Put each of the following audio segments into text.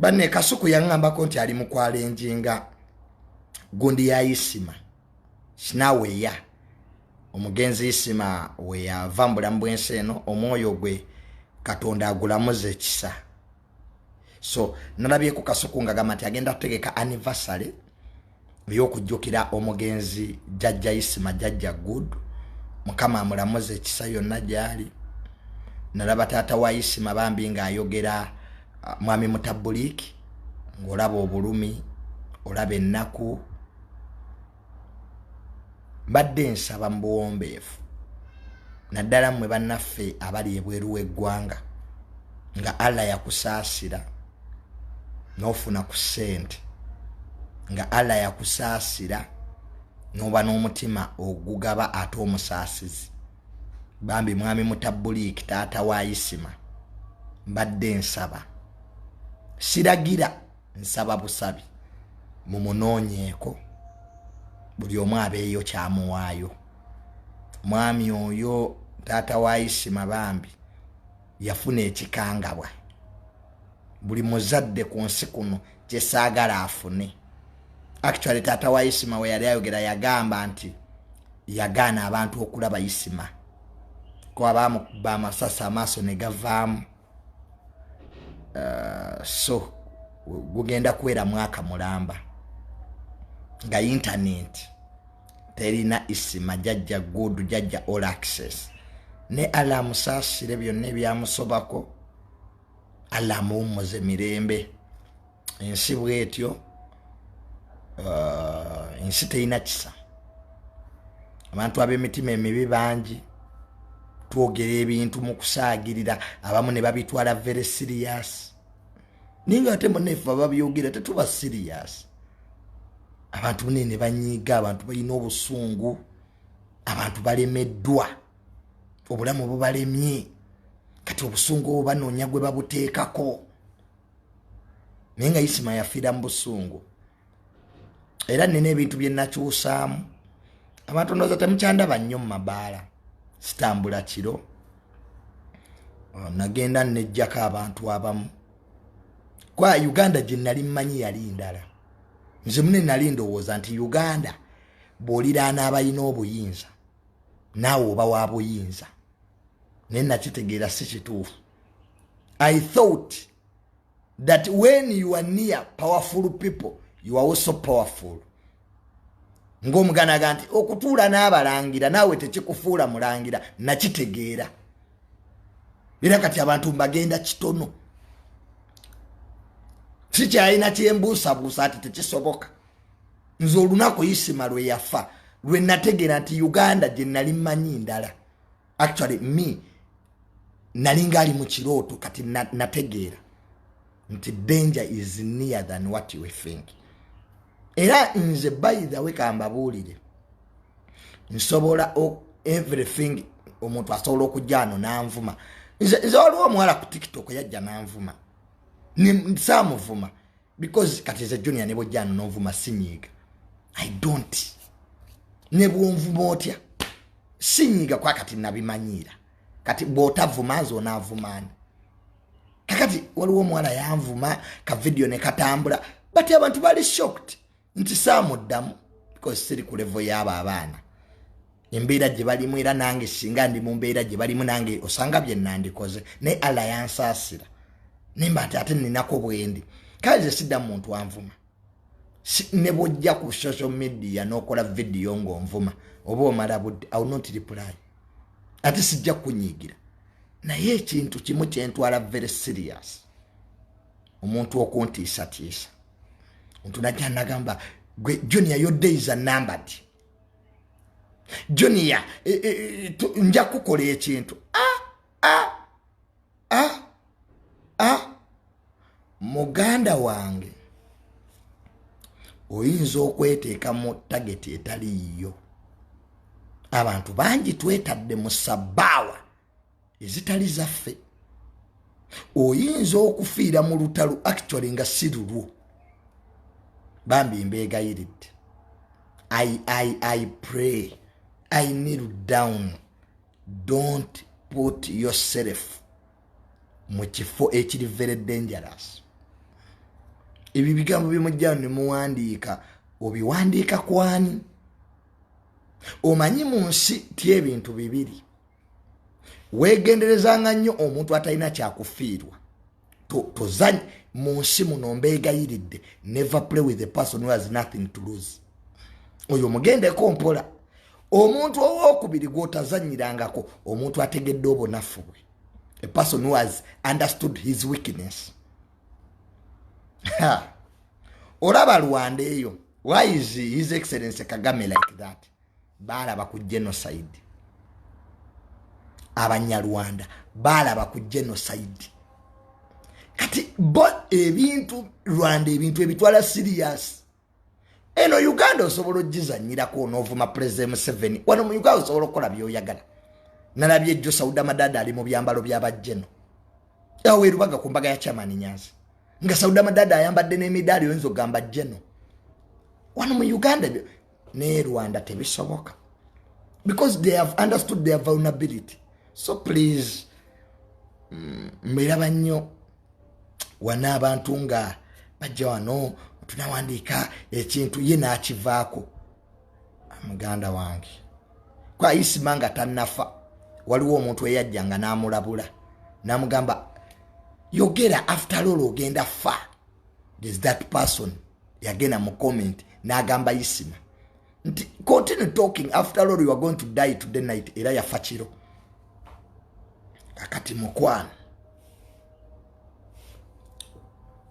Banne Kasuku yangambako nti ali mu kwalenjinga gundi ya Isima sinaweya omugenzi Isima we yavambula mbwense eno omwoyo gwe Katonda agulamuze ekisa. So nalabye ku Kasuku ngagamba nti agenda kutegeka anniversary y'okujjukira omugenzi Jajja Isima Jajja Good Mukama amulamuze ekisa yonna gyali. Nalaba taata wa Isima bambi nga ayogera mwami Mutabuliki ng'olaba obulumi olaba ennaku. Badde nsaba mu buwombeefu naddala mmwe bannaffe abali ebweru w'eggwanga nga Allah yakusaasira n'ofuna ku ssente, nga Allah yakusaasira n'oba n'omutima ogugaba ate omusaasizi. Bambi mwami Mutabuliki taata wa Isima mbadde nsaba, siragira, nsaba busabi mumunoonyeeko buli omu abeeyo kyamuwaayo. Mwami oyo taata wa Isima bambi yafuna ekikangabwa. Buli muzadde ku nsi kuno kyesaagala afune. Actually taata wa Isima we yali ayogera yagamba nti yagaana abantu okulaba Isima ko abamukuba amasasi amaaso ne gavaamu. So gugenda kuwera mwaka mulamba nga internet terina Isima Jajja Good Jajja All Access ne alamusaasire byonna ebyamusobako, alamuwummuze mirembe. Ensi bwetyo ensi terina kisa. Abantu ab'emitima emibi bangi twogera ebintu mu kusaagirira, abamu ne babitwala very serious. Ninga ate munnefe ababyogera tetuba serious. Abantu ne banyiiga, abantu balina obusungu, abantu balemeddwa, obulamu bubalemye, kati obusungu obwo banoonya gwe babuteekako. Naye nga Isima yafiira mu busungu. Era nina ebintu bye nakyusaamu. Abantu ndowooza temukyandaba nnyo mu mabaala. Sitambula kiro. Nagenda nejjako abantu abamu. Kwa Uganda gye nali mmanyi yali ndala. Nze munne nali ndowooza nti Uganda bw'oliraana abalina obuyinza naawe oba wa buyinza. Naye nakitegeera si kituufu. I thought that when you are near powerful people, you are also powerful. Ng'omugana ganti okutuula n'abalangira naawe tekikufuula mulangira, nakitegeera. Era kati abantu mbagenda kitono. Sikyalina kyembuusabuusa ati tekisoboka. Nze olunaku Isima lwe yafa lwe nategeera nti Uganda gye nali mmanyi ndala. Actually me nali ngali mu kirooto kati nategeera nti danger is near than what you think. Era nze by the way kambabuulire nsobola everything omuntu asobola okujja ano n'anvuma. Nze waliwo omuwala ku TikTok yajja n'anvuma. Nsamuvuma because kati ze Junior ne bojja ano n'onvuma sinyiiga. I don't. Ne bwonvuma otya sinyiiga kwa kati nabimanyiira. Kati bw'otavuma nze onaavumaani. Kakati waliwo omuwala yanvuma ka video ne katambula but abantu bali shocked nti saamuddamu because siri ku level y'abo abaana. Embeera gye balimu era nange singa ndi mu mbeera gye balimu nange osanga bye nandikoze ne Allah yansaasira. Nimba ate ninako bwendi. Kale sidda muntu anvuma. Ne bojja ku social media n'okola video ng'onvuma oba omala budde I will not reply. Ate sijja kunyiigira. Naye ekintu kimu kye ntwala very serious. Omuntu okuntiisatiisa. Omuntu najja nagamba gwe Junior your days are numbered. Junior nja kukola ekintu. Muganda wange oyinza okweteeka mu target etaliiyo. Abantu bangi twetadde mu sabbaawa ezitali zaffe. Oyinza okufiira mu lutalo actually nga si lulwo. Bambi mbeegayiridde. I pray. I kneel down. Don't put yourself mu kifo ekiri very dangerous. Ebi bigambo bimujja ne muwandiika obiwandiika kwani? Omanyi mu nsi ti ebintu bibiri. Weegenderezanga nnyo omuntu atalina kyakufiirwa. Tozanyi mu nsi muno mbeegayiridde. Never play with a person who has nothing to lose. Oyo mugendeko mpola. Omuntu owokubiri gw'otazanyirangako omuntu ategedde obunafu bwe. A person who has understood his weakness. Olaba Rwanda eyo. Why is His Excellency Kagame like that? Balaba ku genocide. Abanyarwanda balaba ku genocide. Kati ebintu Rwanda ebintu ebitwala serious. Eno Uganda osobola ogizanyirako onoovuma President Museveni. Wano mu Uganda osobola okukola by'oyagala. Nalabye Joe Sauda Madada ali mu byambalo by'abajjeno. Awo erubaga ku mbaga ya Chairman Nyanzi. Nga Sauda Madada ayambadde n'emidaali oyinza ogamba jjeno. Wano mu Uganda ne Rwanda tebisoboka. Because they have understood their vulnerability. So please, mbiraba nnyo wana abantu nga bajja wano tunawandiika ekintu ye n'akivaako. Muganda wange. Kwa Isimanga tannafa. Waliwo omuntu eyajjanga n'amulabula. N'amugamba yogera after all ogenda fa. There's that person yagenda mu comment n'agamba Isima. Continue talking, after all you are going to die today night. Era yafa kiro. Kakati mukwana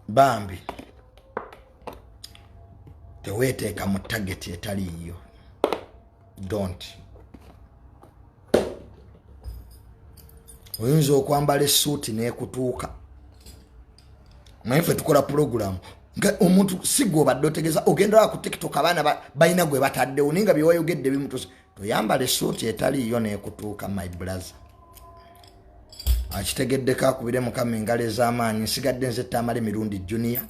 bambi teweteeka mu target etaliyo. Don't. Oyinza okwambala essuuti n'ekutuuka. Mwefe tukola program. Omuntu sigo badde otegeza ogenda ku TikTok abaana balina gwe bataddewo ninga byewayogedde bimutusa. Toyambala essuuti etaliyo n'ekutuuka my brother. Akitegeddeko akubire Mukama engalo ez'amaanyi. Nsigadde nze Tamale Mirundi Junior.